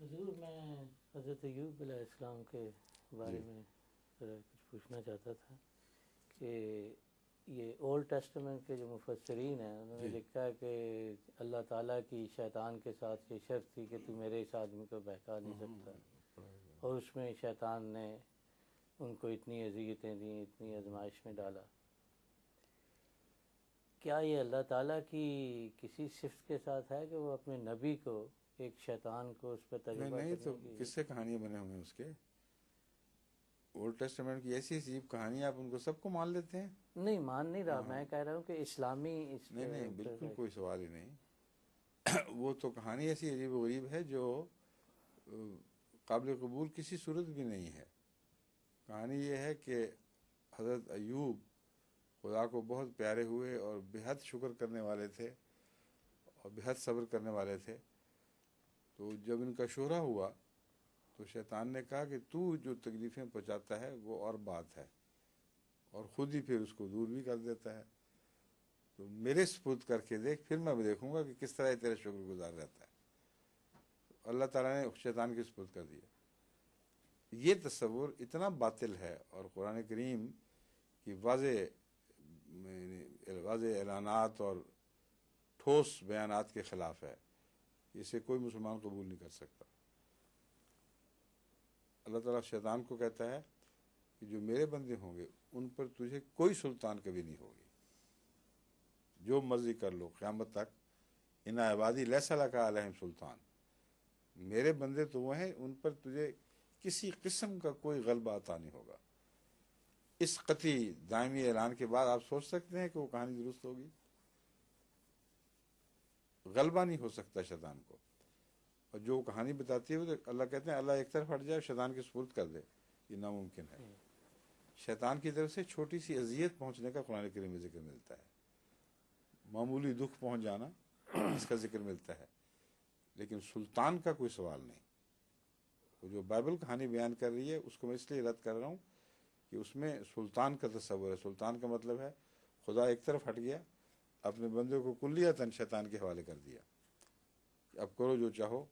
حضور میں حضرت ایوب علیہ السلام کے بارے میں ذرا کچھ پوچھنا چاہتا تھا کہ یہ اولڈ ٹیسٹمنٹ کے جو مفسرین ہیں انہوں نے لکھا ہے کہ اللہ تعالیٰ کی شیطان کے ساتھ یہ شرط تھی کہ تو میرے اس آدمی کو بہکا نہیں سکتا، اور اس میں شیطان نے ان کو اتنی اذیتیں دیں، اتنی آزمائش میں ڈالا۔ کیا یہ اللہ تعالیٰ کی کسی صفت کے ساتھ ہے کہ وہ اپنے نبی کو ایک شیطان کو اس پہ تجربہ نہیں تو کرنے کی؟ کس سے کہانیاں بنے ہوئے ہیں اس کے؟ اولڈ ٹیسٹمنٹ کی ایسی عجیب کہانیاں، آپ ان کو سب کو مان لیتے ہیں؟ نہیں مان نہیں رہا، میں کہہ رہا ہوں کہ اسلامی اس نہیں بالکل کوئی سوال ہی نہیں۔ وہ تو کہانی ایسی عجیب و غریب ہے جو قابل قبول کسی صورت بھی نہیں ہے۔ کہانی یہ ہے کہ حضرت ایوب خدا کو بہت پیارے ہوئے اور بے حد شکر کرنے والے تھے اور بے حد صبر کرنے والے تھے۔ تو جب ان کا شہرہ ہوا تو شیطان نے کہا کہ تو جو تکلیفیں پہنچاتا ہے وہ اور بات ہے، اور خود ہی پھر اس کو دور بھی کر دیتا ہے، تو میرے سپرد کر کے دیکھ، پھر میں دیکھوں گا کہ کس طرح تیرا شکر گزار رہتا ہے۔ اللہ تعالیٰ نے شیطان کے سپرد کر دیا۔ یہ تصور اتنا باطل ہے اور قرآن کریم کی واضح اعلانات اور ٹھوس بیانات کے خلاف ہے، اسے کوئی مسلمان قبول نہیں کر سکتا۔ اللہ تعالیٰ شیطان کو کہتا ہے کہ جو میرے بندے ہوں گے ان پر تجھے کوئی سلطان کبھی نہیں ہوگی، جو مرضی کر لو قیامت تک۔ ان عبادی لیس لک علیہم سلطان، میرے بندے تو وہ ہیں ان پر تجھے کسی قسم کا کوئی غلبہ عطا نہیں ہوگا۔ اس قطعی دائمی اعلان کے بعد آپ سوچ سکتے ہیں کہ وہ کہانی درست ہوگی؟ غلبہ نہیں ہو سکتا شیطان کو، اور جو کہانی بتاتی ہے اللہ کہتے ہیں اللہ ایک طرف ہٹ جائے شیطان کے سپرد کر دے، یہ ناممکن ہے۔ شیطان کی طرف سے چھوٹی سی اذیت پہنچنے کا قرآن کریم میں ذکر ملتا ہے، معمولی دکھ پہنچ جانا اس کا ذکر ملتا ہے، لیکن سلطان کا کوئی سوال نہیں۔ وہ جو بائبل کہانی بیان کر رہی ہے اس کو میں اس لیے رد کر رہا ہوں کہ اس میں سلطان کا تصور ہے۔ سلطان کا مطلب ہے خدا ایک طرف ہٹ گیا، اپنے بندے کو کلیتاً شیطان کے حوالے کر دیا، اب کرو جو چاہو،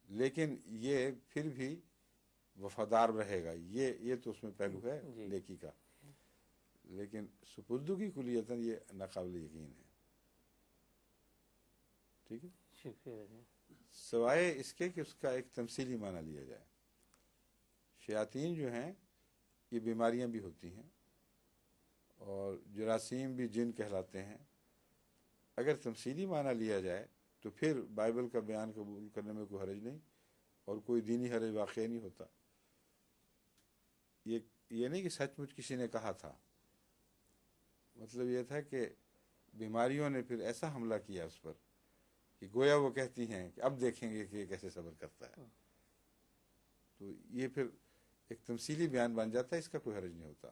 لیکن یہ پھر بھی وفادار رہے گا۔ یہ تو اس میں پہلو ہے نیکی کا، لیکن سپردگی کلیتاً یہ ناقابل یقین ہے۔ ٹھیک ہے، شکریہ۔ سوائے اس کے کہ اس کا ایک تمثیلی معنی لیا جائے۔ شیاطین جو ہیں یہ بیماریاں بھی ہوتی ہیں اور جراثیم بھی جن کہلاتے ہیں۔ اگر تمثیلی معنی لیا جائے تو پھر بائبل کا بیان قبول کرنے میں کوئی حرج نہیں اور کوئی دینی حرج واقع نہیں ہوتا۔ یہ نہیں کہ سچ مچ کسی نے کہا تھا، مطلب یہ تھا کہ بیماریوں نے پھر ایسا حملہ کیا اس پر کہ گویا وہ کہتی ہیں کہ اب دیکھیں گے کہ یہ کیسے صبر کرتا ہے۔ تو یہ پھر ایک تمثیلی بیان بن جاتا ہے، اس کا کوئی حرج نہیں ہوتا۔